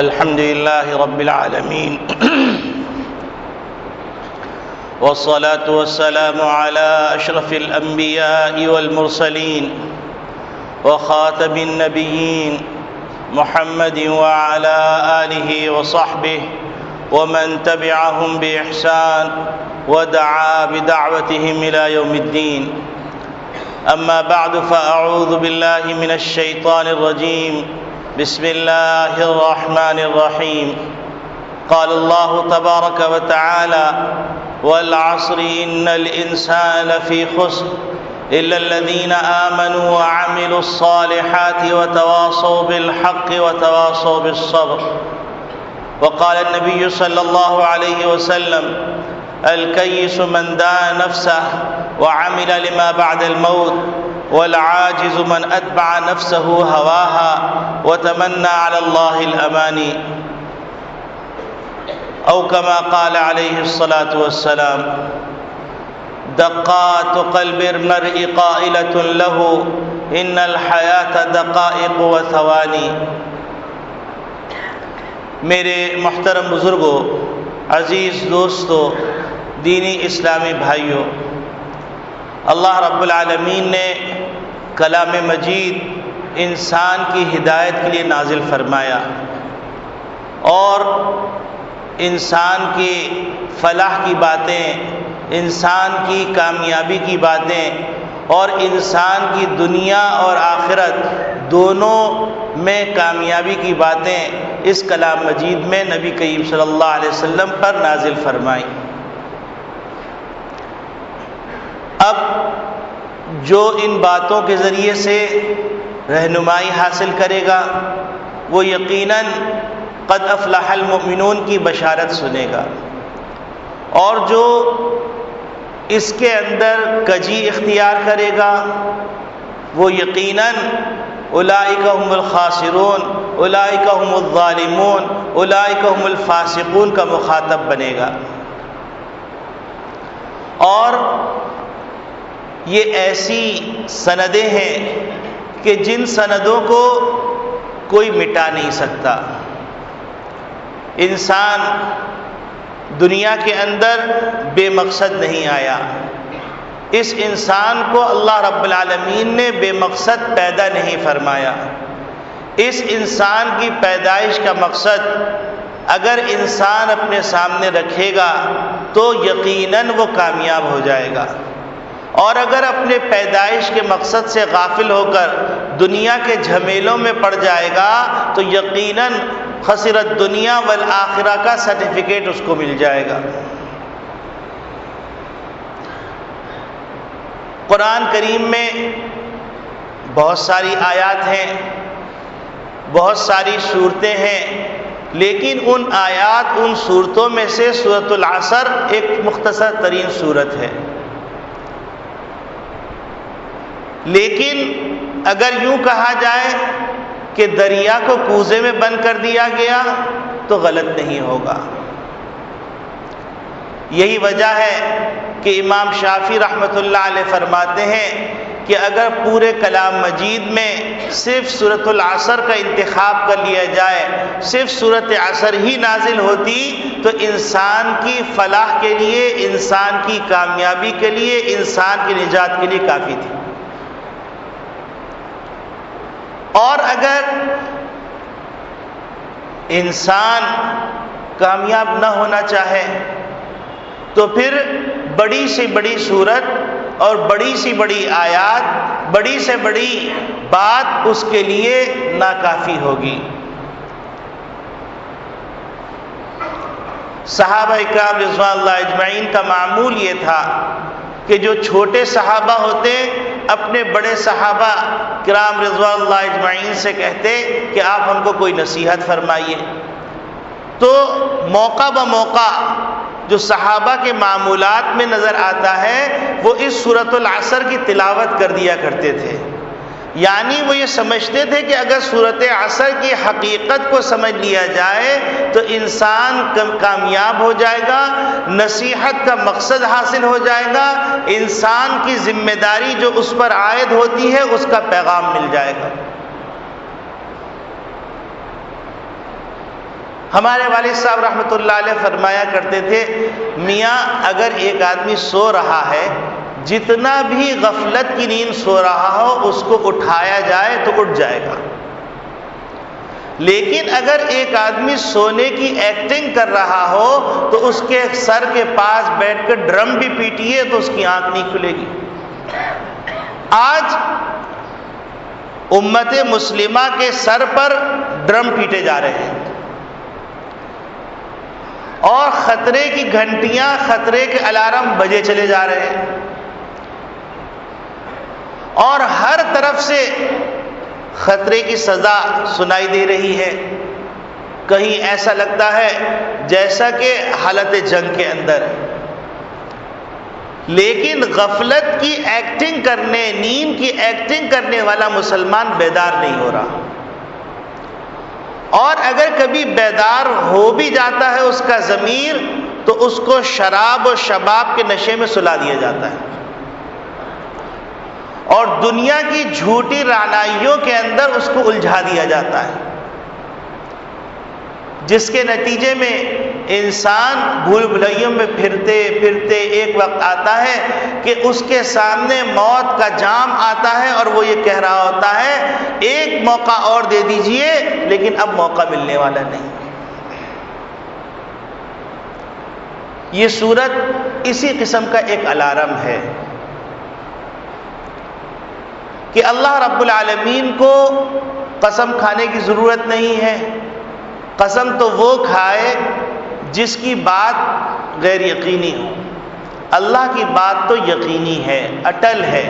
الحمد لله رب العالمين والصلاة والسلام على أشرف الأنبياء والمرسلين وخاتم النبيين محمد وعلى آله وصحبه ومن تبعهم بإحسان ودعا بدعوتهم إلى يوم الدين. أما بعد فأعوذ بالله من الشيطان الرجيم. بسم الله الرحمن الرحيم. قال الله تبارك وتعالى: والعصر إن الإنسان لفي خسر إلا الذين آمنوا وعملوا الصالحات وتواصوا بالحق وتواصوا بالصبر. وقال النبي صلى الله عليه وسلم: الكيس من دان نفسه وعمل لما بعد الموت والعاجز من أتبع نفسه هواها وتمنى على الله الأماني، أو كما قال عليه الصلاة والسلام: دقات قلب المرء قائلة له إن الحياة دقائق وثواني. میرے محترم بزرگوں، عزیز دوستوں، دینی اسلامی بھائیوں، اللہ رب العالمین نے کلام مجید انسان کی ہدایت کے لیے نازل فرمایا اور انسان کی فلاح کی باتیں، انسان کی کامیابی کی باتیں اور انسان کی دنیا اور آخرت دونوں میں کامیابی کی باتیں اس کلام مجید میں نبی کریم صلی اللہ علیہ وسلم پر نازل فرمائیں. اب جو ان باتوں کے ذریعے سے رہنمائی حاصل کرے گا وہ یقیناً قد افلح المؤمنون کی بشارت سنے گا، اور جو اس کے اندر کجی اختیار کرے گا وہ یقیناً اولئک هم الخاسرون، اولئک هم الظالمون، اولئک هم الفاسقون کا مخاطب بنے گا. اور یہ ایسی سندیں ہیں کہ جن سندوں کو کوئی مٹا نہیں سکتا. انسان دنیا کے اندر بے مقصد نہیں آیا. اس انسان کو اللہ رب العالمین نے بے مقصد پیدا نہیں فرمایا. اس انسان کی پیدائش کا مقصد اگر انسان اپنے سامنے رکھے گا تو یقیناً وہ کامیاب ہو جائے گا، اور اگر اپنے پیدائش کے مقصد سے غافل ہو کر دنیا کے جھمیلوں میں پڑ جائے گا تو یقیناً خسرت دنیا والآخرہ کا سرٹیفکیٹ اس کو مل جائے گا. قرآن کریم میں بہت ساری آیات ہیں، بہت ساری صورتیں ہیں، لیکن ان آیات، ان صورتوں میں سے سورۃ العصر ایک مختصر ترین صورت ہے. لیکن اگر یوں کہا جائے کہ دریا کو کوزے میں بند کر دیا گیا تو غلط نہیں ہوگا. یہی وجہ ہے کہ امام شافعی رحمۃ اللہ علیہ فرماتے ہیں کہ اگر پورے کلام مجید میں صرف سورۃ العصر کا انتخاب کر لیا جائے، صرف سورۃ عصر ہی نازل ہوتی تو انسان کی فلاح کے لیے، انسان کی کامیابی کے لیے، انسان کی نجات کے لیے کافی تھی. اور اگر انسان کامیاب نہ ہونا چاہے تو پھر بڑی سے بڑی صورت اور بڑی سی بڑی آیات، بڑی سے بڑی بات اس کے لیے ناکافی ہوگی. صحابہ اکرام رضوان اللہ اجمعین کا معمول یہ تھا کہ جو چھوٹے صحابہ ہوتے اپنے بڑے صحابہ کرام رضوان اللہ اجمعین سے کہتے کہ آپ ہم کو کوئی نصیحت فرمائیے. تو موقع بموقع جو صحابہ کے معمولات میں نظر آتا ہے وہ اس سورۃ العصر کی تلاوت کر دیا کرتے تھے. یعنی وہ یہ سمجھتے تھے کہ اگر سورۃ عصر کی حقیقت کو سمجھ لیا جائے تو انسان کامیاب ہو جائے گا، نصیحت کا مقصد حاصل ہو جائے گا، انسان کی ذمہ داری جو اس پر عائد ہوتی ہے اس کا پیغام مل جائے گا. ہمارے والد صاحب رحمۃ اللہ علیہ فرمایا کرتے تھے، میاں اگر ایک آدمی سو رہا ہے، جتنا بھی غفلت کی نیند سو رہا ہو اس کو اٹھایا جائے تو اٹھ جائے گا، لیکن اگر ایک آدمی سونے کی ایکٹنگ کر رہا ہو تو اس کے سر کے پاس بیٹھ کر ڈرم بھی پیٹیے تو اس کی آنکھ نہیں کھلے گی۔ آج امت مسلمہ کے سر پر ڈرم پیٹے جا رہے ہیں اور خطرے کی گھنٹیاں، خطرے کے الارم بجے چلے جا رہے ہیں، اور ہر طرف سے خطرے کی سزا سنائی دے رہی ہے۔ کہیں ایسا لگتا ہے جیسا کہ حالت جنگ کے اندر، لیکن غفلت کی ایکٹنگ کرنے، نیند کی ایکٹنگ کرنے والا مسلمان بیدار نہیں ہو رہا، اور اگر کبھی بیدار ہو بھی جاتا ہے اس کا ضمیر تو اس کو شراب و شباب کے نشے میں سلا دیا جاتا ہے اور دنیا کی جھوٹی رعنائیوں کے اندر اس کو الجھا دیا جاتا ہے، جس کے نتیجے میں انسان بھول بھلائیوں میں پھرتے پھرتے ایک وقت آتا ہے کہ اس کے سامنے موت کا جام آتا ہے اور وہ یہ کہہ رہا ہوتا ہے ایک موقع اور دے دیجئے، لیکن اب موقع ملنے والا نہیں۔ یہ سورت اسی قسم کا ایک الارم ہے کہ اللہ رب العالمین کو قسم کھانے کی ضرورت نہیں ہے۔ قسم تو وہ کھائے جس کی بات غیر یقینی ہو، اللہ کی بات تو یقینی ہے، اٹل ہے۔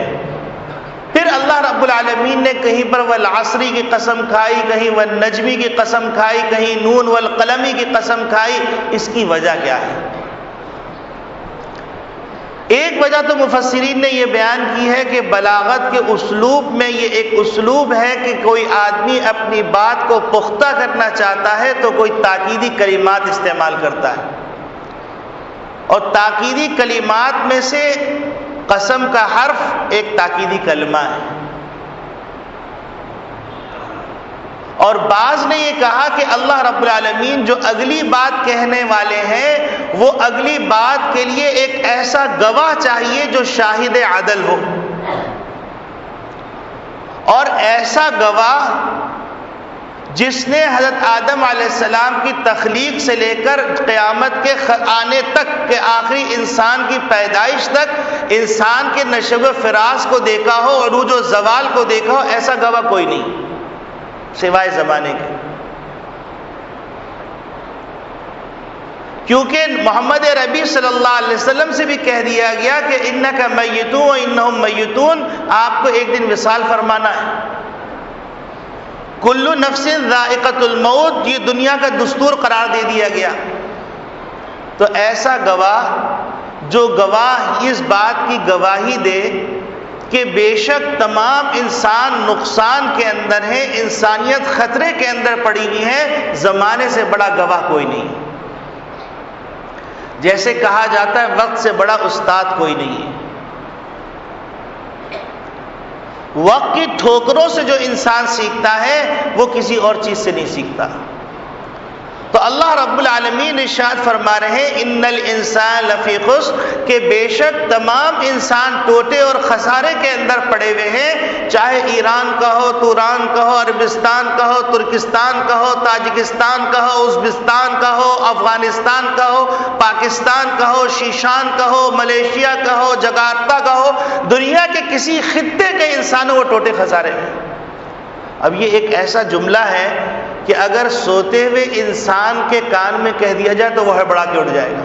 پھر اللہ رب العالمین نے کہیں پر والعصری کی قسم کھائی، کہیں والنجمی کی قسم کھائی، کہیں نون والقلمی کی قسم کھائی، اس کی وجہ کیا ہے؟ ایک وجہ تو مفسرین نے یہ بیان کی ہے کہ بلاغت کے اسلوب میں یہ ایک اسلوب ہے کہ کوئی آدمی اپنی بات کو پختہ کرنا چاہتا ہے تو کوئی تاکیدی کلمات استعمال کرتا ہے، اور تاکیدی کلمات میں سے قسم کا حرف ایک تاکیدی کلمہ ہے۔ اور بعض نے یہ کہا کہ اللہ رب العالمین جو اگلی بات کہنے والے ہیں وہ اگلی بات کے لیے ایک ایسا گواہ چاہیے جو شاہد عدل ہو، اور ایسا گواہ جس نے حضرت آدم علیہ السلام کی تخلیق سے لے کر قیامت کے آنے تک کے آخری انسان کی پیدائش تک انسان کے نشو و فراز کو دیکھا ہو، عروج و زوال کو دیکھا ہو، ایسا گواہ کوئی نہیں سوائے زمانے کے۔ کیونکہ محمد ربی صلی اللہ علیہ وسلم سے بھی کہہ دیا گیا کہ انک میتون و انہم میتون، آپ کو ایک دن وصال فرمانا ہے۔ کل نفس ذائقۃ الموت، یہ دنیا کا دستور قرار دے دیا گیا۔ تو ایسا گواہ جو گواہ اس بات کی گواہی دے کہ بے شک تمام انسان نقصان کے اندر ہے، انسانیت خطرے کے اندر پڑی ہوئی ہے، زمانے سے بڑا گواہ کوئی نہیں۔ جیسے کہا جاتا ہے وقت سے بڑا استاد کوئی نہیں ہے۔ وقت کی ٹھوکروں سے جو انسان سیکھتا ہے وہ کسی اور چیز سے نہیں سیکھتا۔ تو اللہ رب العالمین ارشاد فرما رہے ہیں ان الانسان لفی خسر، کہ بے شک تمام انسان ٹوٹے اور خسارے کے اندر پڑے ہوئے ہیں، چاہے ایران کا ہو، توران کا ہو، عربستان کا ہو، ترکستان کا ہو، تاجکستان کا ہو، ازبکستان کا ہو، افغانستان کا ہو، پاکستان کا ہو، شیشان کا ہو، ملیشیا کا ہو، جکارتا کا ہو، دنیا کے کسی خطے کے انسان وہ ٹوٹے خسارے ہیں۔ اب یہ ایک ایسا جملہ ہے کہ اگر سوتے ہوئے انسان کے کان میں کہہ دیا جائے تو وہ ہڑبڑا کے اٹھ جائے گا،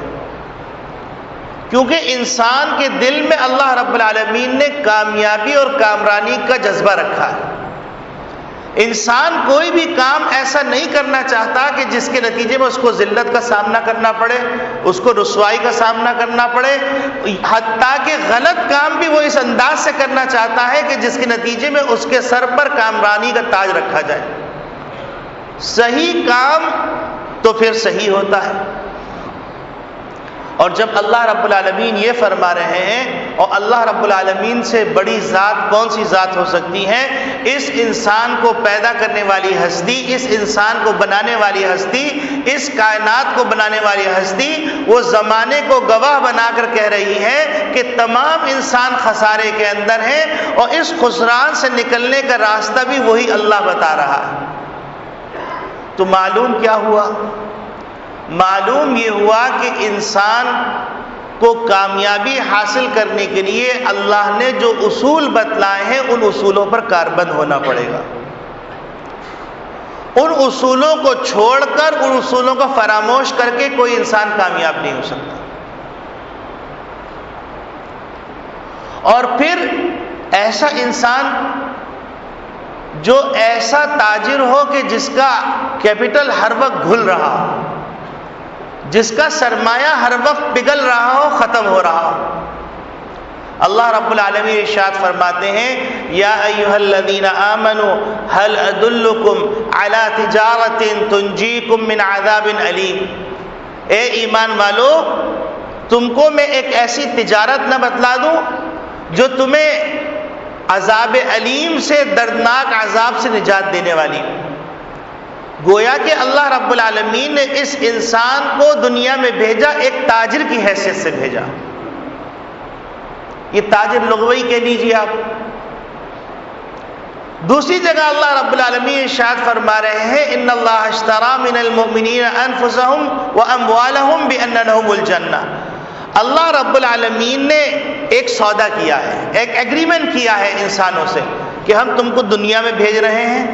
کیونکہ انسان کے دل میں اللہ رب العالمین نے کامیابی اور کامرانی کا جذبہ رکھا ہے۔ انسان کوئی بھی کام ایسا نہیں کرنا چاہتا کہ جس کے نتیجے میں اس کو ذلت کا سامنا کرنا پڑے، اس کو رسوائی کا سامنا کرنا پڑے، حتیٰ کہ غلط کام بھی وہ اس انداز سے کرنا چاہتا ہے کہ جس کے نتیجے میں اس کے سر پر کامرانی کا تاج رکھا جائے۔ صحیح کام تو پھر صحیح ہوتا ہے، اور جب اللہ رب العالمین یہ فرما رہے ہیں اور اللہ رب العالمین سے بڑی ذات کون سی ذات ہو سکتی ہے؟ اس انسان کو پیدا کرنے والی ہستی، اس انسان کو بنانے والی ہستی، اس کائنات کو بنانے والی ہستی وہ زمانے کو گواہ بنا کر کہہ رہی ہے کہ تمام انسان خسارے کے اندر ہیں، اور اس خسران سے نکلنے کا راستہ بھی وہی اللہ بتا رہا ہے۔ تو معلوم کیا ہوا؟ معلوم یہ ہوا کہ انسان کو کامیابی حاصل کرنے کے لیے اللہ نے جو اصول بتلائے ہیں ان اصولوں پر کاربند ہونا پڑے گا۔ ان اصولوں کو چھوڑ کر، ان اصولوں کو فراموش کر کے کوئی انسان کامیاب نہیں ہو سکتا۔ اور پھر ایسا انسان جو ایسا تاجر ہو کہ جس کا کیپٹل ہر وقت گھل رہا ہو، جس کا سرمایہ ہر وقت پگھل رہا ہو، ختم ہو رہا ہو۔ اللہ رب العالمین ارشاد فرماتے ہیں یا ایھا الذین آمنوا هل ادلکم علی تجارۃ تنجیکم من عذاب علیم، اے ایمان والو تم کو میں ایک ایسی تجارت نہ بتلا دوں جو تمہیں عذاب علیم سے، دردناک عذاب سے نجات دینے والی۔ گویا کہ اللہ رب العالمین نے اس انسان کو دنیا میں بھیجا، ایک تاجر کی حیثیت سے بھیجا۔ یہ تاجر لغوی کہہ لیجیے آپ۔ دوسری جگہ اللہ رب العالمین ارشاد فرما رہے ہیں ان اللہ اشتری من المؤمنین انفسهم واموالهم بان لهم الجنہ۔ اللہ رب العالمین نے ایک سودا کیا ہے، ایک ایگریمنٹ کیا ہے انسانوں سے کہ ہم تم کو دنیا میں بھیج رہے ہیں،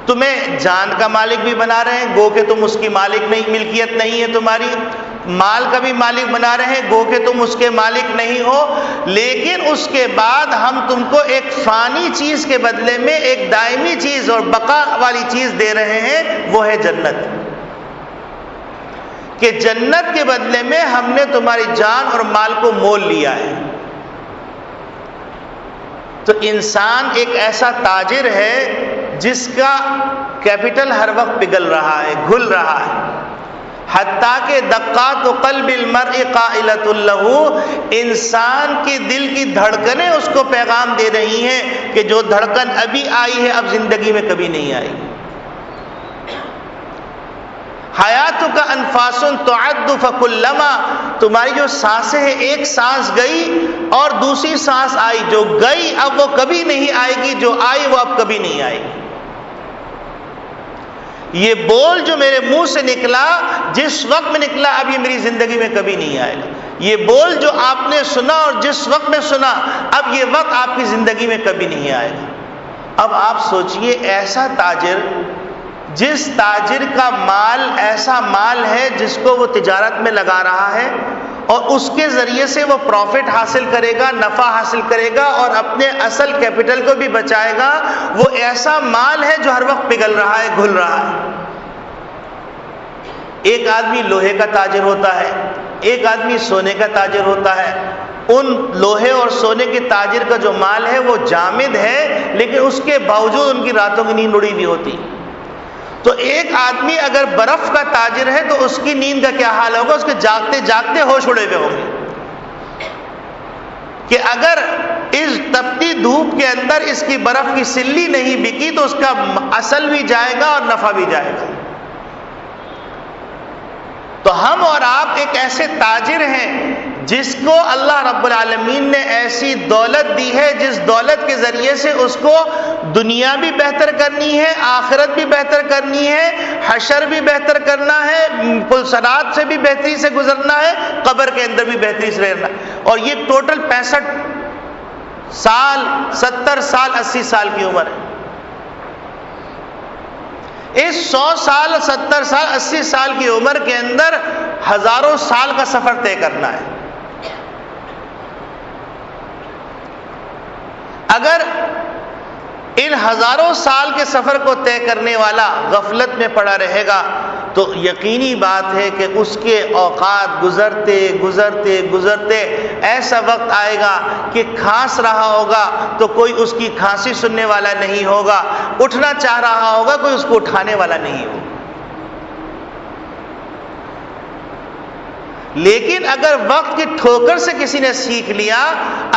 تمہیں جان کا مالک بھی بنا رہے ہیں، گو کہ تم اس کی مالک نہیں، ملکیت نہیں ہے تمہاری، مال کا بھی مالک بنا رہے ہیں، گو کہ تم اس کے مالک نہیں ہو، لیکن اس کے بعد ہم تم کو ایک فانی چیز کے بدلے میں ایک دائمی چیز اور بقا والی چیز دے رہے ہیں، وہ ہے جنت۔ کہ جنت کے بدلے میں ہم نے تمہاری جان اور مال کو مول لیا ہے۔ تو انسان ایک ایسا تاجر ہے جس کا کیپٹل ہر وقت پگھل رہا ہے، گھل رہا ہے، حتیٰ کہ دقات قلب المرء قائلۃ لہ، انسان کی دل کی دھڑکنیں اس کو پیغام دے رہی ہیں کہ جو دھڑکن ابھی آئی ہے اب زندگی میں کبھی نہیں آئی۔ حیاتک انفاس تعد فکلما، تمہاری جو سانسیں ہیں ایک سانس گئی اور دوسری سانس آئی، جو گئی اب وہ کبھی نہیں آئے گی، جو آئی وہ اب کبھی نہیں آئے گی۔ یہ بول جو میرے منہ سے نکلا جس وقت میں نکلا اب یہ میری زندگی میں کبھی نہیں آئے گا۔ یہ بول جو آپ نے سنا اور جس وقت میں سنا اب یہ وقت آپ کی زندگی میں کبھی نہیں آئے گا۔ اب آپ سوچئے ایسا تاجر، جس تاجر کا مال ایسا مال ہے جس کو وہ تجارت میں لگا رہا ہے اور اس کے ذریعے سے وہ پروفٹ حاصل کرے گا، نفع حاصل کرے گا اور اپنے اصل کیپٹل کو بھی بچائے گا، وہ ایسا مال ہے جو ہر وقت پگھل رہا ہے، گھل رہا ہے۔ ایک آدمی لوہے کا تاجر ہوتا ہے، ایک آدمی سونے کا تاجر ہوتا ہے۔ ان لوہے اور سونے کے تاجر کا جو مال ہے وہ جامد ہے، لیکن اس کے باوجود ان کی راتوں کی نیند اڑی ہوئی ہوتی۔ تو ایک آدمی اگر برف کا تاجر ہے تو اس کی نیند کا کیا حال ہوگا؟ اس کے جاگتے جاگتے ہوش اڑے ہوئے ہوں گے کہ اگر اس تپتی دھوپ کے اندر اس کی برف کی سلی نہیں بکی تو اس کا اصل بھی جائے گا اور نفع بھی جائے گا۔ تو ہم اور آپ ایک ایسے تاجر ہیں جس کو اللہ رب العالمین نے ایسی دولت دی ہے جس دولت کے ذریعے سے اس کو دنیا بھی بہتر کرنی ہے، آخرت بھی بہتر کرنی ہے، حشر بھی بہتر کرنا ہے، پلسرات سے بھی بہتری سے گزرنا ہے، قبر کے اندر بھی بہتری سے رہنا ہے۔ اور یہ ٹوٹل 65 سال، 70 سال، 80 سال کی عمر ہے۔ اس 100 سال، 70 سال، 80 سال کی عمر کے اندر ہزاروں سال کا سفر طے کرنا ہے۔ اگر ان ہزاروں سال کے سفر کو طے کرنے والا غفلت میں پڑا رہے گا تو یقینی بات ہے کہ اس کے اوقات گزرتے گزرتے گزرتے ایسا وقت آئے گا کہ کھانس رہا ہوگا تو کوئی اس کی کھانسی سننے والا نہیں ہوگا، اٹھنا چاہ رہا ہوگا کوئی اس کو اٹھانے والا نہیں ہوگا۔ لیکن اگر وقت کی ٹھوکر سے کسی نے سیکھ لیا،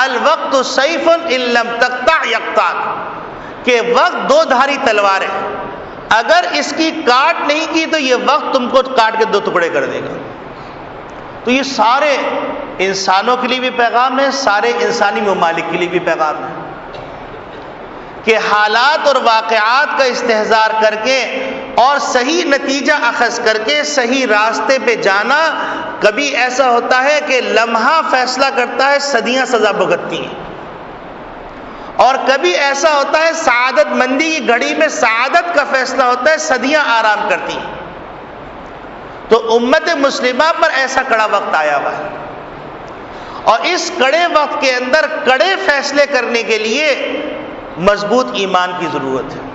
الوقت سیف ان لم تقطع یقطعک، کہ وقت دو دھاری تلوار ہے، اگر اس کی کاٹ نہیں کی تو یہ وقت تم کو کاٹ کے دو ٹکڑے کر دے گا۔ تو یہ سارے انسانوں کے لیے بھی پیغام ہے، سارے انسانی ممالک کے لیے بھی پیغام ہے کہ حالات اور واقعات کا استحضار کر کے اور صحیح نتیجہ اخذ کر کے صحیح راستے پہ جانا۔ کبھی ایسا ہوتا ہے کہ لمحہ فیصلہ کرتا ہے، صدیاں سزا بھگتتی ہیں، اور کبھی ایسا ہوتا ہے سعادت مندی کی گھڑی میں سعادت کا فیصلہ ہوتا ہے، صدیاں آرام کرتی ہیں۔ تو امت مسلمہ پر ایسا کڑا وقت آیا ہوا ہے، اور اس کڑے وقت کے اندر کڑے فیصلے کرنے کے لیے مضبوط ایمان کی ضرورت ہے۔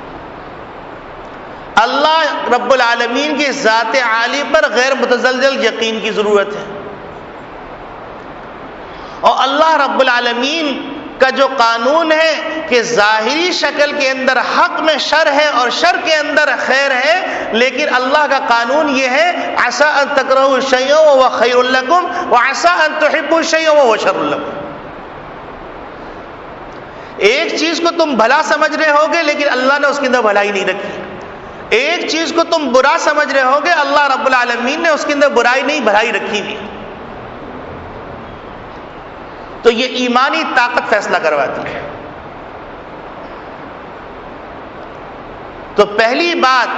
اللہ رب العالمین کی ذات عالی پر غیر متزلزل یقین کی ضرورت ہے، اور اللہ رب العالمین کا جو قانون ہے کہ ظاہری شکل کے اندر حق میں شر ہے اور شر کے اندر خیر ہے، لیکن اللہ کا قانون یہ ہے عسیٰ ان تکرہوا شیئا وہو خیر لکم وعسیٰ ان تحبوا شیئا وہو شر لکم۔ ایک چیز کو تم بھلا سمجھ رہے ہوگے لیکن اللہ نے اس کے اندر بھلائی نہیں رکھی، ایک چیز کو تم برا سمجھ رہے ہوگے اللہ رب العالمین نے اس کے اندر برائی نہیں بھلائی رکھی ہوئی۔ تو یہ ایمانی طاقت فیصلہ کرواتی ہے۔ تو پہلی بات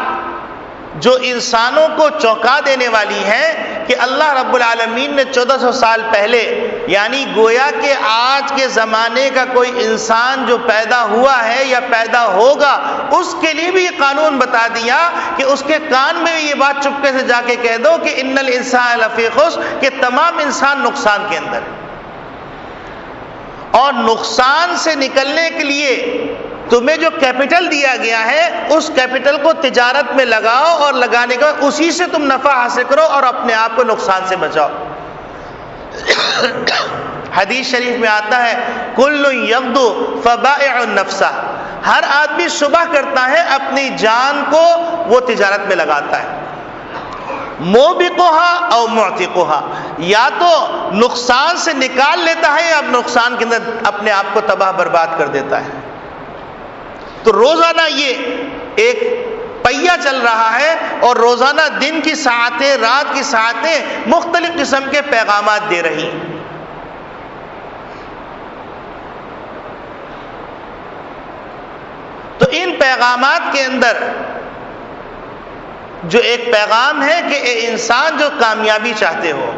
جو انسانوں کو چونکا دینے والی ہے کہ اللہ رب العالمین نے 1400 سال پہلے، یعنی گویا کہ آج کے زمانے کا کوئی انسان جو پیدا ہوا ہے یا پیدا ہوگا، اس کے لیے بھی یہ قانون بتا دیا کہ اس کے کان میں یہ بات چپکے سے جا کے کہہ دو کہ ان الانسان لفی خسر، کہ تمام انسان نقصان کے اندر ہے، اور نقصان سے نکلنے کے لیے تمہیں جو کیپٹل دیا گیا ہے اس کیپٹل کو تجارت میں لگاؤ، اور لگانے کے بعد اسی سے تم نفع حاصل کرو اور اپنے آپ کو نقصان سے بچاؤ۔ حدیث شریف میں آتا ہے کل یغدو فبائع نفسہ، ہر آدمی صبح کرتا ہے اپنی جان کو وہ تجارت میں لگاتا ہے، موبقها او معتقها، یا تو نقصان سے نکال لیتا ہے یا نقصان کے اندر اپنے آپ کو تباہ برباد کر دیتا ہے۔ تو روزانہ یہ ایک پہیہ چل رہا ہے، اور روزانہ دن کی ساعتیں رات کی ساعتیں مختلف قسم کے پیغامات دے رہی ہیں۔ تو ان پیغامات کے اندر جو ایک پیغام ہے کہ اے انسان جو کامیابی چاہتے ہو،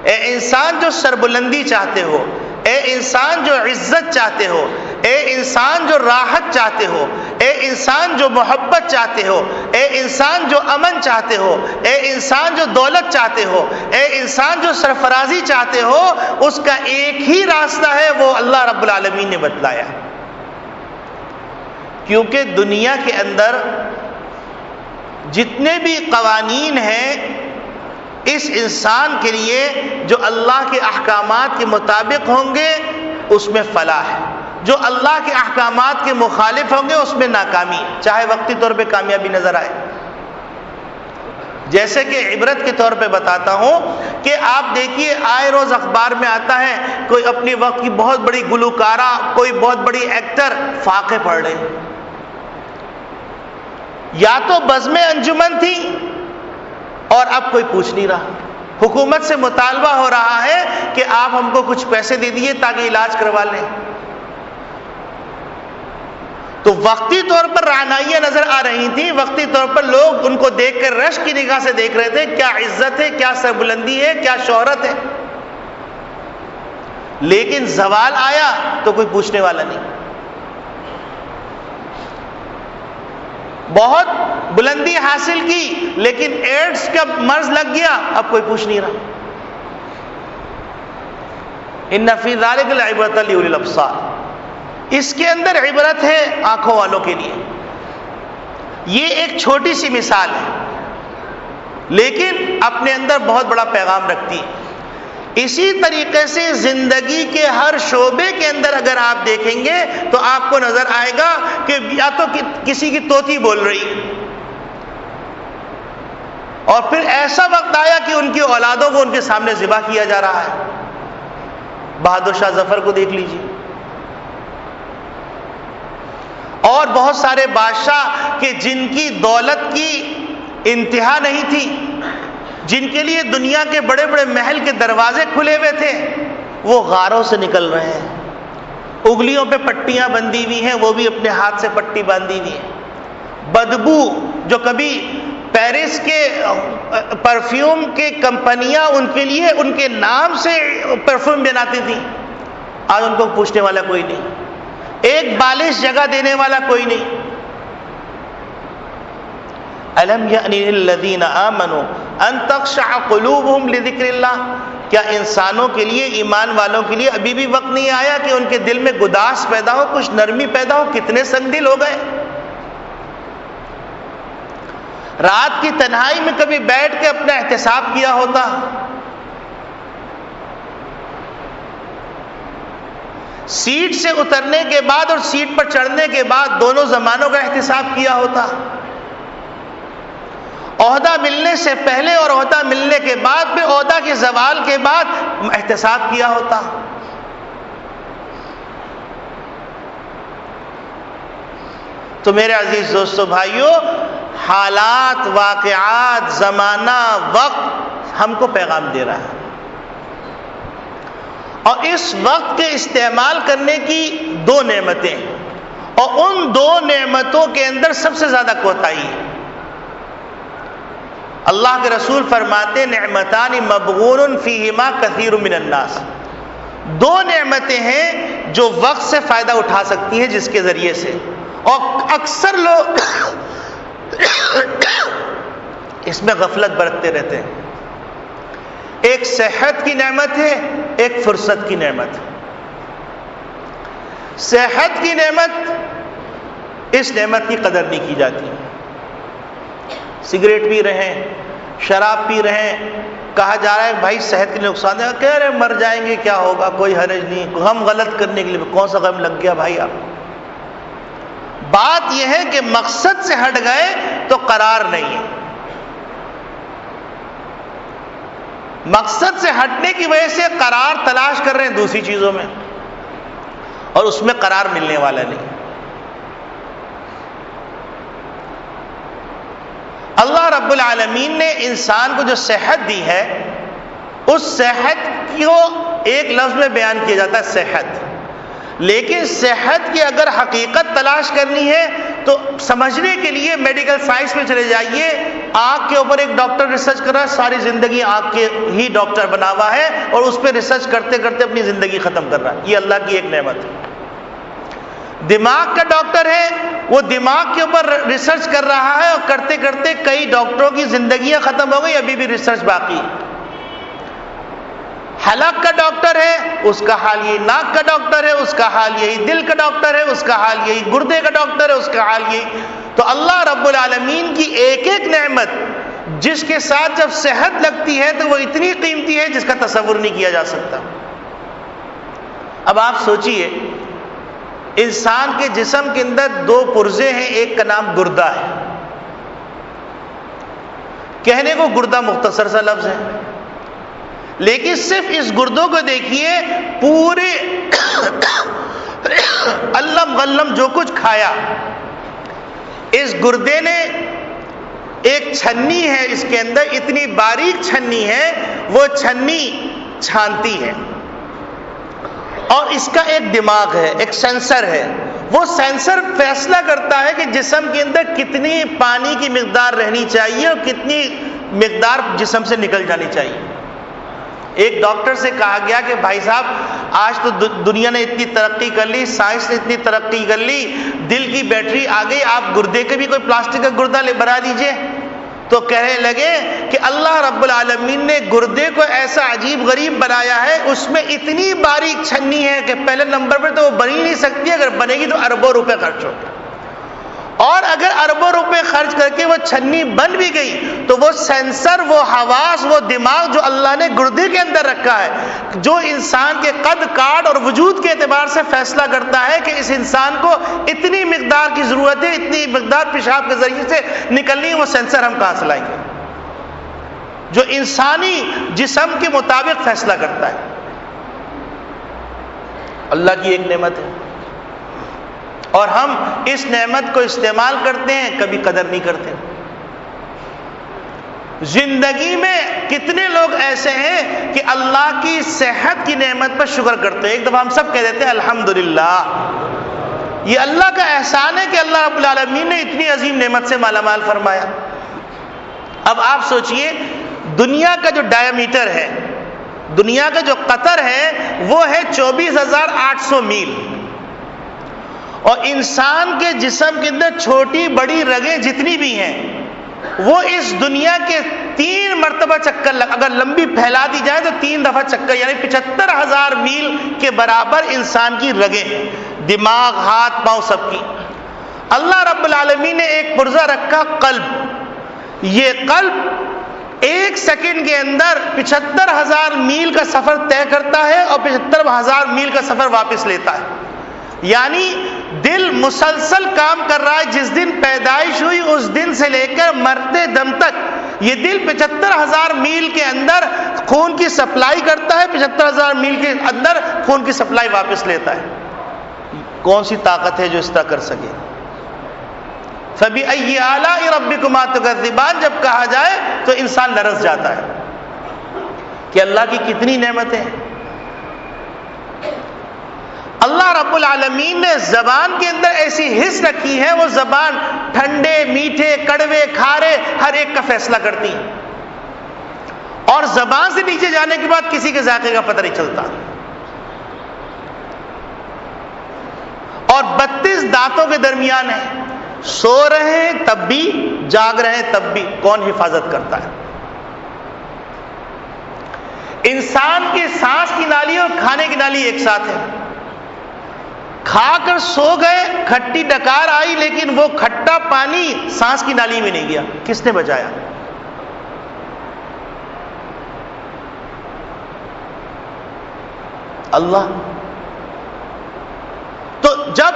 اے انسان جو سربلندی چاہتے ہو، اے انسان جو عزت چاہتے ہو، اے انسان جو راحت چاہتے ہو، اے انسان جو محبت چاہتے ہو، اے انسان جو امن چاہتے ہو، اے انسان جو دولت چاہتے ہو، اے انسان جو سرفرازی چاہتے ہو، اس کا ایک ہی راستہ ہے، وہ اللہ رب العالمین نے بتلایا۔ کیونکہ دنیا کے اندر جتنے بھی قوانین ہیں اس انسان کے لیے جو اللہ کے احکامات کے مطابق ہوں گے اس میں فلاح ہے، جو اللہ کے احکامات کے مخالف ہوں گے اس میں ناکامی، چاہے وقتی طور پہ کامیابی نظر آئے۔ جیسے کہ عبرت کے طور پہ بتاتا ہوں کہ آپ دیکھیے آئے روز اخبار میں آتا ہے کوئی اپنی وقت کی بہت بڑی گلوکارہ، کوئی بہت بڑی ایکٹر فاقے پڑھ رہے ہیں، یا تو بزم انجمن تھی اور اب کوئی پوچھ نہیں رہا، حکومت سے مطالبہ ہو رہا ہے کہ آپ ہم کو کچھ پیسے دے دیجیے تاکہ علاج کروا لیں۔ تو وقتی طور پر رعنائیاں نظر آ رہی تھیں، وقتی طور پر لوگ ان کو دیکھ کر رشک کی نگاہ سے دیکھ رہے تھے، کیا عزت ہے، کیا سربلندی ہے، کیا شہرت ہے، لیکن زوال آیا تو کوئی پوچھنے والا نہیں۔ بہت بلندی حاصل کی لیکن ایڈز کا مرض لگ گیا، اب کوئی پوچھ نہیں رہا۔ ان فی ذلک لعبرۃ لأولی الابصار، اس کے اندر عبرت ہے آنکھوں والوں کے لیے۔ یہ ایک چھوٹی سی مثال ہے لیکن اپنے اندر بہت بڑا پیغام رکھتی ہے۔ اسی طریقے سے زندگی کے ہر شعبے کے اندر اگر آپ دیکھیں گے تو آپ کو نظر آئے گا کہ یا تو کسی کی طوطی بول رہی ہے، اور پھر ایسا وقت آیا کہ ان کی اولادوں کو ان کے سامنے ذبح کیا جا رہا ہے. بہادر شاہ ظفر کو دیکھ لیجیے، اور بہت سارے بادشاہ کہ جن کی دولت کی انتہا نہیں تھی، جن کے لیے دنیا کے بڑے بڑے محل کے دروازے کھلے ہوئے تھے، وہ غاروں سے نکل رہے ہیں. انگلیوں پہ پٹیاں بندھی ہوئی ہیں، وہ بھی اپنے ہاتھ سے پٹی باندھی ہوئی ہے. بدبو جو کبھی پیرس کے پرفیوم کے کمپنیاں ان کے لیے ان کے نام سے پرفیوم بناتی تھیں، آج ان کو پوچھنے والا کوئی نہیں، ایک بالش جگہ دینے والا کوئی نہیں. الم یأن للذین آمنوا ان تخشع قلوبهم لذکر اللہ، کیا انسانوں کے لیے، ایمان والوں کے لیے ابھی بھی وقت نہیں آیا کہ ان کے دل میں گداس پیدا ہو، کچھ نرمی پیدا ہو؟ کتنے سنگ دل ہو گئے. رات کی تنہائی میں کبھی بیٹھ کے اپنا احتساب کیا ہوتا، سیٹ سے اترنے کے بعد اور سیٹ پر چڑھنے کے بعد دونوں زمانوں کا احتساب کیا ہوتا، عہدہ ملنے سے پہلے اور عہدہ ملنے کے بعد پہ عہدہ کے زوال کے بعد احتساب کیا ہوتا. تو میرے عزیز دوستو بھائیو، حالات، واقعات، زمانہ، وقت ہم کو پیغام دے رہا ہے، اور اس وقت کے استعمال کرنے کی دو نعمتیں، اور ان دو نعمتوں کے اندر سب سے زیادہ کوتاہی ہے. اللہ کے رسول فرماتے نعمتان مبغون فیہما کثیر من الناس، دو نعمتیں ہیں جو وقت سے فائدہ اٹھا سکتی ہیں جس کے ذریعے سے، اور اکثر لوگ اس میں غفلت برتتے رہتے ہیں. ایک صحت کی نعمت ہے، ایک فرصت کی نعمت ہے. صحت کی نعمت، اس نعمت کی قدر نہیں کی جاتی. سگریٹ پی رہے ہیں، شراب پی رہے ہیں، کہا جا رہا ہے بھائی صحت کے لیے نقصان ہے، کہہ رہے مر جائیں گے کیا ہوگا، کوئی حرج نہیں، غم غلط کرنے کے لیے کون سا غم لگ گیا بھائی آپ. بات یہ ہے کہ مقصد سے ہٹ گئے تو قرار نہیں ہے. مقصد سے ہٹنے کی وجہ سے قرار تلاش کر رہے ہیں دوسری چیزوں میں، اور اس میں قرار ملنے والا نہیں. اللہ رب العالمین نے انسان کو جو صحت دی ہے، اس صحت کو ایک لفظ میں بیان کیا جاتا ہے صحت. لیکن صحت کی اگر حقیقت تلاش کرنی ہے تو سمجھنے کے لیے میڈیکل سائنس میں چلے جائیے. آنکھ کے اوپر ایک ڈاکٹر ریسرچ کر رہا ہے، ساری زندگی آنکھ کے ہی ڈاکٹر بنا ہوا ہے، اور اس پہ ریسرچ کرتے کرتے اپنی زندگی ختم کر رہا ہے. یہ اللہ کی ایک نعمت ہے. دماغ کا ڈاکٹر ہے، وہ دماغ کے اوپر ریسرچ کر رہا ہے، اور کرتے کرتے کئی ڈاکٹروں کی زندگیاں ختم ہو گئی، ابھی بھی ریسرچ باقی. حلق کا ڈاکٹر ہے، اس کا حال یہی. ناک کا ڈاکٹر ہے، اس کا حال یہی. دل کا ڈاکٹر ہے، اس کا حال یہی. گردے کا ڈاکٹر ہے، اس کا حال یہی. تو اللہ رب العالمین کی ایک ایک نعمت جس کے ساتھ جب صحت لگتی ہے تو وہ اتنی قیمتی ہے جس کا تصور نہیں کیا جا سکتا. اب آپ سوچئے، انسان کے جسم کے اندر دو پرزے ہیں، ایک کا نام گردہ ہے. کہنے کو گردہ مختصر سا لفظ ہے، لیکن صرف اس گردوں کو دیکھیے، پورے علم غلم جو کچھ کھایا، اس گردے نے ایک چھنی ہے، اس کے اندر اتنی باریک چھنی ہے، وہ چھنی چھانتی ہے، اور اس کا ایک دماغ ہے، ایک سینسر ہے. وہ سینسر فیصلہ کرتا ہے کہ جسم کے اندر کتنی پانی کی مقدار رہنی چاہیے اور کتنی مقدار جسم سے نکل جانی چاہیے. ایک ڈاکٹر سے کہا گیا کہ بھائی صاحب آج تو دنیا نے اتنی ترقی کر لی، سائنس نے اتنی ترقی کر لی، دل کی بیٹری آ گئی، آپ گردے کے بھی کوئی پلاسٹک کا گردہ بنا دیجئے. تو کہنے لگے کہ اللہ رب العالمین نے گردے کو ایسا عجیب غریب بنایا ہے، اس میں اتنی باریک چھنی ہے کہ پہلے نمبر پر تو وہ بن ہی نہیں سکتی، اگر بنے گی تو اربوں روپے خرچ ہوگا، اور اگر اربوں روپے خرچ کر کے وہ چھنی بن بھی گئی تو وہ سینسر، وہ حواس، وہ دماغ جو اللہ نے گردے کے اندر رکھا ہے، جو انسان کے قد کاٹ اور وجود کے اعتبار سے فیصلہ کرتا ہے کہ اس انسان کو اتنی مقدار کی ضرورت ہے، اتنی مقدار پیشاب کے ذریعے سے نکلنی ہے، وہ سینسر ہم کہاں سے لائیں گے؟ جو انسانی جسم کے مطابق فیصلہ کرتا ہے. اللہ کی ایک نعمت ہے اور ہم اس نعمت کو استعمال کرتے ہیں، کبھی قدر نہیں کرتے. زندگی میں کتنے لوگ ایسے ہیں کہ اللہ کی صحت کی نعمت پر شکر کرتے ہیں. ایک دفعہ ہم سب کہہ دیتے ہیں الحمدللہ. یہ اللہ کا احسان ہے کہ اللہ رب العالمین نے اتنی عظیم نعمت سے مالا مال فرمایا. اب آپ سوچئے دنیا کا جو ڈایامیٹر ہے، دنیا کا جو قطر ہے وہ ہے 24,800 میل، اور انسان کے جسم کے اندر چھوٹی بڑی رگیں جتنی بھی ہیں وہ اس دنیا کے 3 مرتبہ چکر اگر لمبی پھیلا دی جائے تو 3 دفعہ چکر، یعنی 75,000 میل کے برابر انسان کی رگیں، دماغ، ہاتھ پاؤں سب کی. اللہ رب العالمین نے ایک پرزہ رکھا قلب. یہ قلب 1 سیکنڈ کے اندر 75,000 میل کا سفر طے کرتا ہے اور 75,000 میل کا سفر واپس لیتا ہے. یعنی دل مسلسل کام کر رہا ہے. جس دن پیدائش ہوئی اس دن سے لے کر مرتے دم تک یہ دل 75,000 میل کے اندر خون کی سپلائی کرتا ہے، 75,000 میل کے اندر خون کی سپلائی واپس لیتا ہے. کون سی طاقت ہے جو اس طرح کر سکے؟ فَبِأَيِّ آلَاءِ رَبِّكُمَا تُكَذِّبَانِ جب کہا جائے تو انسان لرز جاتا ہے کہ اللہ کی کتنی نعمتیں ہیں. اللہ رب العالمین نے زبان کے اندر ایسی حس رکھی ہے، وہ زبان ٹھنڈے، میٹھے، کڑوے، کھارے ہر ایک کا فیصلہ کرتی ہے، اور زبان سے نیچے جانے کے بعد کسی کے ذائقے کا پتہ نہیں چلتا. اور 32 دانتوں کے درمیان ہے. سو رہے ہیں تب بھی، جاگ رہے ہیں تب بھی، کون حفاظت کرتا ہے؟ انسان کی سانس کی نالی اور کھانے کی نالی ایک ساتھ ہے. کھا کر سو گئے، کھٹی ڈکار آئی لیکن وہ کھٹا پانی سانس کی نالی میں نہیں گیا. کس نے بچایا؟ اللہ. تو جب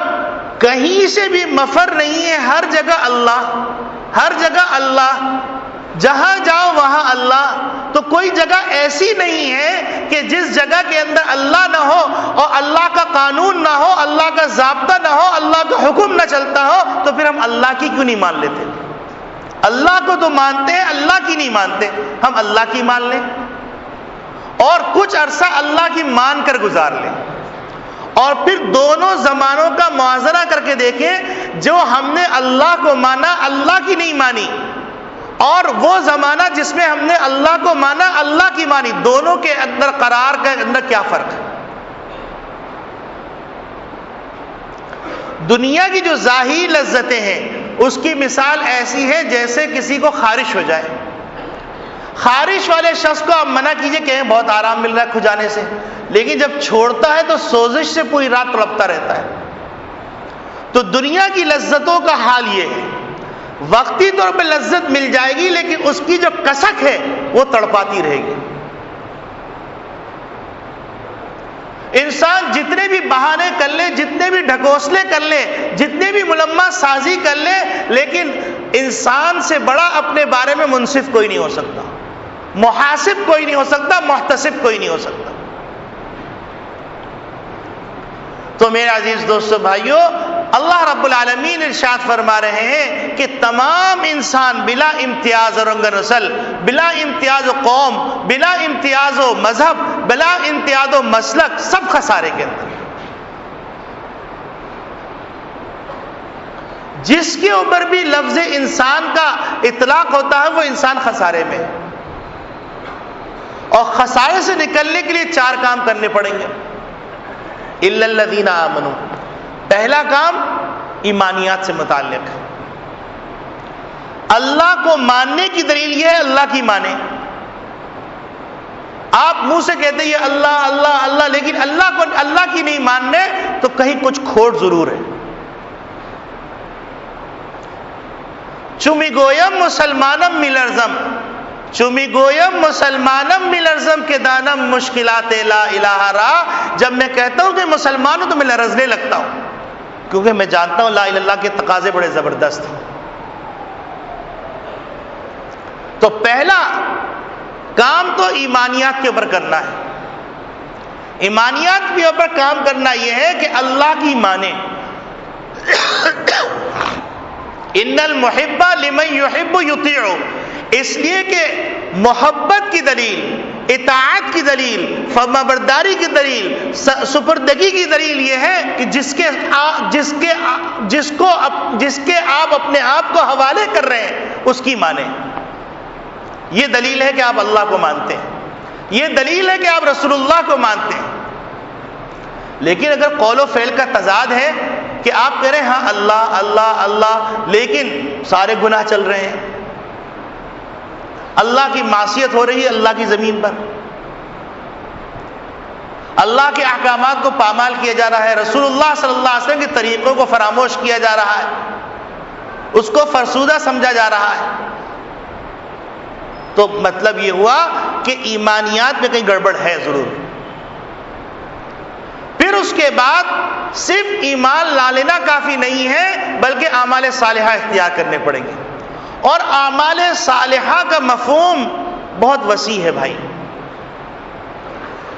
کہیں سے بھی مفر نہیں ہے، ہر جگہ اللہ، ہر جگہ اللہ، جہاں جاؤ وہاں اللہ. تو کوئی جگہ ایسی نہیں ہے کہ جس جگہ کے اندر اللہ نہ ہو اور اللہ کا قانون نہ ہو، اللہ کا ضابطہ نہ ہو، اللہ کا حکم نہ چلتا ہو. تو پھر ہم اللہ کی کیوں نہیں مان لیتے؟ اللہ کو تو مانتے ہیں، اللہ کی نہیں مانتے. ہم اللہ کی مان لیں اور کچھ عرصہ اللہ کی مان کر گزار لیں، اور پھر دونوں زمانوں کا موازنہ کر کے دیکھیں. جو ہم نے اللہ کو مانا، اللہ کی نہیں مانی، اور وہ زمانہ جس میں ہم نے اللہ کو مانا، اللہ کی مانی، دونوں کے اندر قرار کے اندر کیا فرق ہے؟ دنیا کی جو ظاہری لذتیں ہیں اس کی مثال ایسی ہے جیسے کسی کو خارش ہو جائے. خارش والے شخص کو آپ منع کیجئے کہ بہت آرام مل رہا ہے کھجانے سے، لیکن جب چھوڑتا ہے تو سوزش سے پوری رات تڑپتا رہتا ہے. تو دنیا کی لذتوں کا حال یہ ہے، وقتی طور پہ لذت مل جائے گی لیکن اس کی جو کسک ہے وہ تڑپاتی رہے گی. انسان جتنے بھی بہانے کر لے، جتنے بھی ڈھکوسلے کر لے، جتنے بھی ملمہ سازی کر لے، لیکن انسان سے بڑا اپنے بارے میں منصف کوئی نہیں ہو سکتا، محاسب کوئی نہیں ہو سکتا، محتسب کوئی نہیں ہو سکتا. تو میرے عزیز دوستو بھائیو، اللہ رب العالمین ارشاد فرما رہے ہیں کہ تمام انسان بلا امتیاز و رنگ نسل، بلا امتیاز و قوم، بلا امتیاز و مذہب، بلا امتیاز و مسلک، سب خسارے کے اندر. جس کے اوپر بھی لفظ انسان کا اطلاق ہوتا ہے وہ انسان خسارے میں. اور خسارے سے نکلنے کے لیے 4 کام کرنے پڑیں گے. الا الذین آمنوا، پہلا کام ایمانیات سے متعلق ہے. اللہ کو ماننے کی دلیل یہ ہے اللہ کی مانے. آپ منہ سے کہتے ہیں یہ اللہ اللہ اللہ، لیکن اللہ کو اللہ کی نہیں ماننے تو کہیں کچھ کھوٹ ضرور ہے. چمی گویم مسلمانم ملرزم، چمی گویم مسلمانم ملرزم کے دانم مشکلات لا الہ را. جب میں کہتا ہوں کہ مسلمان ہوں تو میں لرزنے لگتا ہوں، کیونکہ میں جانتا ہوں لا الہ الا اللہ کے تقاضے بڑے زبردست ہیں. تو پہلا کام تو ایمانیات کے اوپر کرنا ہے. ایمانیات کے اوپر کام کرنا یہ ہے کہ اللہ کی مانیں. ان المحب لمن یحب یطیع، اس لیے کہ محبت کی دلیل، اطاعت کی دلیل، فرمانبرداری کی دلیل، سپردگی کی دلیل یہ ہے کہ جس کے آپ اپنے آپ کو حوالے کر رہے ہیں اس کی مانیں. یہ دلیل ہے کہ آپ اللہ کو مانتے ہیں، یہ دلیل ہے کہ آپ رسول اللہ کو مانتے ہیں. لیکن اگر قول و فعل کا تضاد ہے کہ آپ کہہ رہے ہیں ہاں اللہ اللہ اللہ، لیکن سارے گناہ چل رہے ہیں، اللہ کی معصیت ہو رہی ہے اللہ کی زمین پر، اللہ کے احکامات کو پامال کیا جا رہا ہے، رسول اللہ صلی اللہ علیہ وسلم کے طریقوں کو فراموش کیا جا رہا ہے، اس کو فرسودہ سمجھا جا رہا ہے، تو مطلب یہ ہوا کہ ایمانیات میں کہیں گڑبڑ ہے ضرور. پھر اس کے بعد صرف ایمان لا لینا کافی نہیں ہے بلکہ اعمال صالحہ اختیار کرنے پڑیں گے. اور اعمال صالحہ کا مفہوم بہت وسیع ہے بھائی.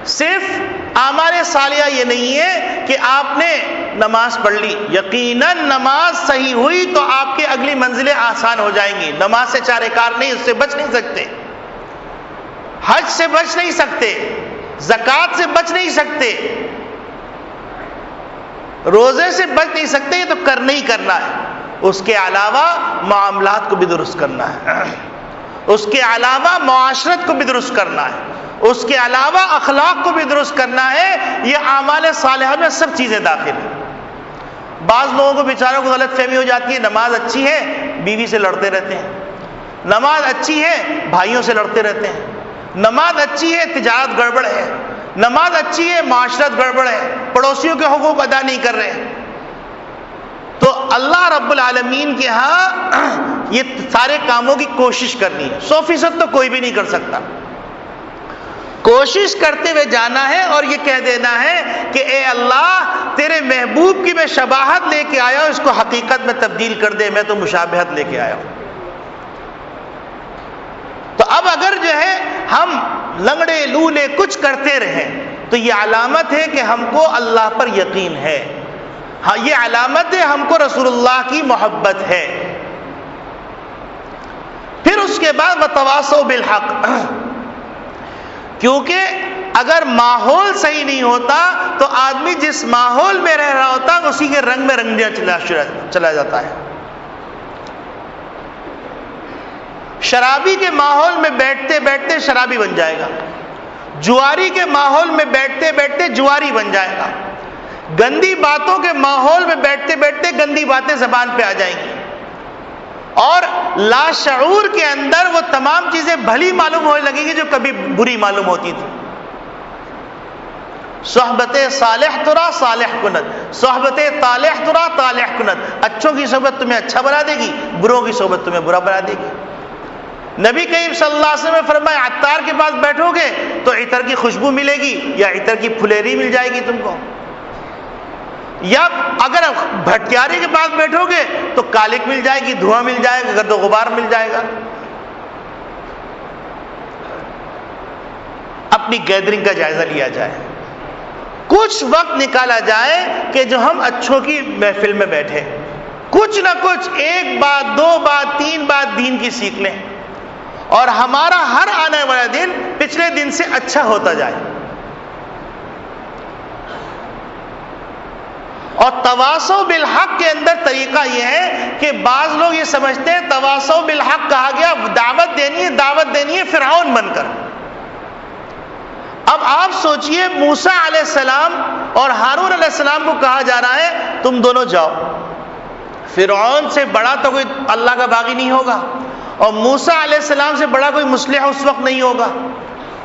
صرف اعمال صالحہ یہ نہیں ہے کہ آپ نے نماز پڑھ لی، یقیناً نماز صحیح ہوئی تو آپ کی اگلی منزلیں آسان ہو جائیں گی. نماز سے چارے کار نہیں، اس سے بچ نہیں سکتے، حج سے بچ نہیں سکتے، زکوٰۃ سے بچ نہیں سکتے، روزے سے بچ نہیں سکتے، یہ تو کرنا ہی کرنا ہے. اس کے علاوہ معاملات کو بھی درست کرنا ہے، اس کے علاوہ معاشرت کو بھی درست کرنا ہے، اس کے علاوہ اخلاق کو بھی درست کرنا ہے. یہ اعمال صالحہ میں سب چیزیں داخل ہیں. بعض لوگوں کو بیچاروں کو غلط فہمی ہو جاتی ہے، نماز اچھی ہے بیوی سے لڑتے رہتے ہیں، نماز اچھی ہے بھائیوں سے لڑتے رہتے ہیں، نماز اچھی ہے تجارت گڑبڑ ہے، نماز اچھی ہے معاشرت گڑبڑ ہے، پڑوسیوں کے حقوق ادا نہیں کر رہے. تو اللہ رب العالمین کے ہاں یہ سارے کاموں کی کوشش کرنی ہے. 100% تو کوئی بھی نہیں کر سکتا. کوشش کرتے ہوئے جانا ہے اور یہ کہہ دینا ہے کہ اے اللہ تیرے محبوب کی میں شباہت لے کے آیا ہوں، اس کو حقیقت میں تبدیل کر دے، میں تو مشابہت لے کے آیا ہوں. تو اب اگر جو ہے ہم لنگڑے لولے کچھ کرتے رہیں تو یہ علامت ہے کہ ہم کو اللہ پر یقین ہے، ہاں یہ علامت ہے ہم کو رسول اللہ کی محبت ہے. پھر اس کے بعد وتواصوا بالحق، کیونکہ اگر ماحول صحیح نہیں ہوتا تو آدمی جس ماحول میں رہ رہا ہوتا اسی کے رنگ میں رنگنا چلا جاتا ہے. شرابی کے ماحول میں بیٹھتے بیٹھتے شرابی بن جائے گا، جواری کے ماحول میں بیٹھتے بیٹھتے جواری بن جائے گا، گندی باتوں کے ماحول میں بیٹھتے بیٹھتے گندی باتیں زبان پہ آ جائیں گی، اور لاشعور کے اندر وہ تمام چیزیں بھلی معلوم ہونے لگیں گی جو کبھی بری معلوم ہوتی تھی. صحبت صالح ترا صالح کنت، صحبت طالح ترا طالح کنت. اچھوں کی صحبت تمہیں اچھا بنا دے گی، بروں کی صحبت تمہیں برا بنا دے گی. نبی کریم صلی اللہ علیہ وسلم نے فرمایا عطار کے پاس بیٹھو گے تو عطر کی خوشبو ملے گی یا عطر کی پھلیری مل جائے گی تم کو، یا اگر بھٹکیاری کے پاس بیٹھو گے تو کالک مل جائے گی، دھواں مل جائے گا، گرد و غبار مل جائے گا. اپنی گیدرنگ کا جائزہ لیا جائے، کچھ وقت نکالا جائے کہ جو ہم اچھوں کی محفل میں بیٹھے، کچھ نہ کچھ ایک بات، دو بات، تین بات دین کی سیکھ لیں اور ہمارا ہر آنے والا دن پچھلے دن سے اچھا ہوتا جائے. اور تواصوا بالحق کے اندر طریقہ یہ ہے کہ بعض لوگ یہ سمجھتے ہیں تواصوا بالحق کہا گیا دعوت دینی ہے فرعون بن کر. اب آپ سوچئے موسیٰ علیہ السلام اور ہارون علیہ السلام کو کہا جا رہا ہے تم دونوں جاؤ. فرعون سے بڑا تو کوئی اللہ کا باغی نہیں ہوگا اور موسیٰ علیہ السلام سے بڑا کوئی مصلح اس وقت نہیں ہوگا.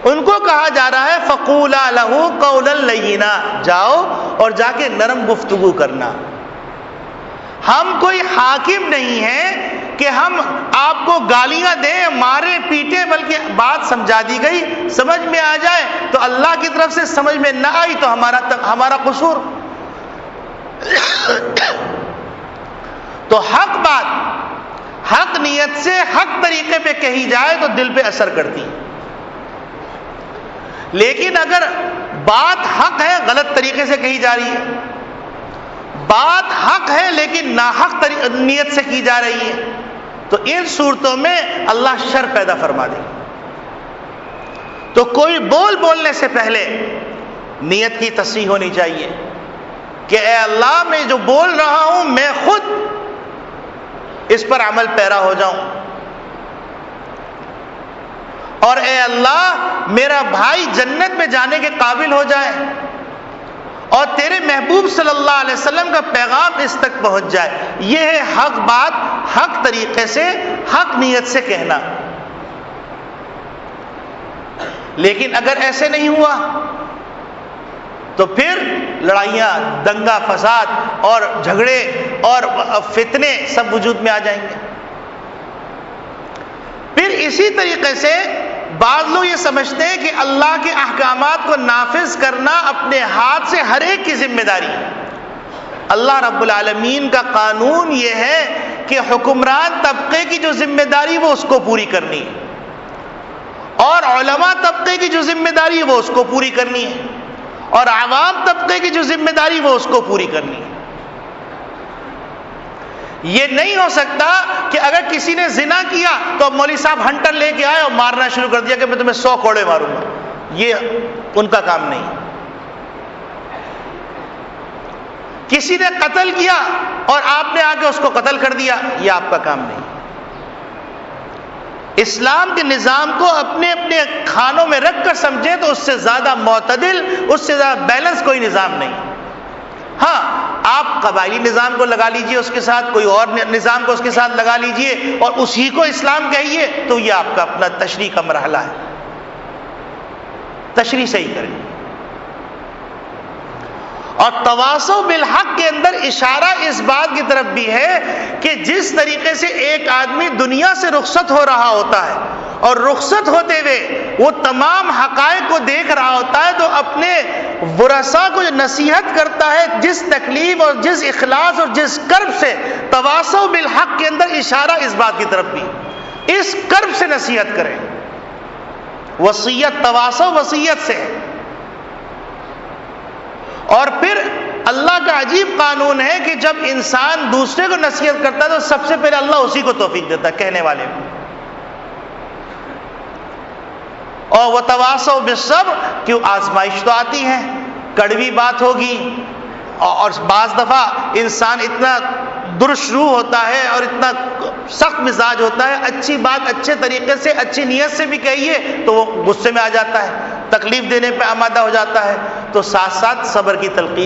ان کو کہا جا رہا ہے فَقُولَا لَهُ قَوْلًا لَيِّنًا، جاؤ اور جا کے نرم گفتگو کرنا. ہم کوئی حاکم نہیں ہیں کہ ہم آپ کو گالیاں دیں، مارے پیٹے، بلکہ بات سمجھا دی گئی، سمجھ میں آ جائے تو اللہ کی طرف سے، سمجھ میں نہ آئی تو ہمارا قصور. تو حق بات حق نیت سے حق طریقے پہ کہی جائے تو دل پہ اثر کرتی ہے. لیکن اگر بات حق ہے غلط طریقے سے کہی جا رہی ہے، بات حق ہے لیکن ناحق نیت سے کی جا رہی ہے، تو ان صورتوں میں اللہ شر پیدا فرما دے. تو کوئی بولنے سے پہلے نیت کی تصحیح ہونی چاہیے کہ اے اللہ میں جو بول رہا ہوں میں خود اس پر عمل پیرا ہو جاؤں، اور اے اللہ میرا بھائی جنت میں جانے کے قابل ہو جائے، اور تیرے محبوب صلی اللہ علیہ وسلم کا پیغام اس تک پہنچ جائے. یہ ہے حق بات، حق طریقے سے، حق نیت سے کہنا. لیکن اگر ایسے نہیں ہوا تو پھر لڑائیاں، دنگا فساد اور جھگڑے اور فتنے سب وجود میں آ جائیں گے. پھر اسی طریقے سے بعض لوگ یہ سمجھتے ہیں کہ اللہ کے احکامات کو نافذ کرنا اپنے ہاتھ سے ہر ایک کی ذمہ داری ہے. اللہ رب العالمین کا قانون یہ ہے کہ حکمران طبقے کی جو ذمہ داری وہ اس کو پوری کرنی ہے، اور علماء طبقے کی جو ذمہ داری وہ اس کو پوری کرنی ہے، اور عوام طبقے کی جو ذمہ داری وہ اس کو پوری کرنی ہے. یہ نہیں ہو سکتا کہ اگر کسی نے زنا کیا تو مولوی صاحب ہنٹر لے کے آئے اور مارنا شروع کر دیا کہ میں تمہیں 100 کوڑے ماروں گا. یہ ان کا کام نہیں. کسی نے قتل کیا اور آپ نے آ کے اس کو قتل کر دیا، یہ آپ کا کام نہیں. اسلام کے نظام کو اپنے اپنے خانوں میں رکھ کر سمجھیں تو اس سے زیادہ معتدل، اس سے زیادہ بیلنس کوئی نظام نہیں. ہاں آپ قبائلی نظام کو لگا لیجئے اس کے ساتھ، کوئی اور نظام کو اس کے ساتھ لگا لیجئے اور اسی کو اسلام کہیے، تو یہ آپ کا اپنا تشریح کا مرحلہ ہے. تشریح صحیح کریں. اور تواصو بالحق کے اندر اشارہ اس بات کی طرف بھی ہے کہ جس طریقے سے ایک آدمی دنیا سے رخصت ہو رہا ہوتا ہے اور رخصت ہوتے ہوئے وہ تمام حقائق کو دیکھ رہا ہوتا ہے تو اپنے ورثاء کو نصیحت کرتا ہے جس تکلیف اور جس اخلاص اور جس کرب سے. تواصو بالحق کے اندر اشارہ اس بات کی طرف بھی، اس کرب سے نصیحت کریں. وصیت، تواصو وصیت سے. اور پھر اللہ کا عجیب قانون ہے کہ جب انسان دوسرے کو نصیحت کرتا ہے تو سب سے پہلے اللہ اسی کو توفیق دیتا ہے، کہنے والے کو. اور وہ تواصو بالصبر، کیوں آزمائش تو آتی ہے، کڑوی بات ہوگی، اور بعض دفعہ انسان اتنا درشروح ہوتا ہے اور اتنا سخت مزاج ہوتا ہے، اچھی بات اچھے طریقے سے اچھی نیت سے بھی کہیے تو وہ غصے میں آ جاتا ہے، تکلیف دینے پہ آمادہ ہو جاتا ہے. تو ساتھ ساتھ صبر کی تلقین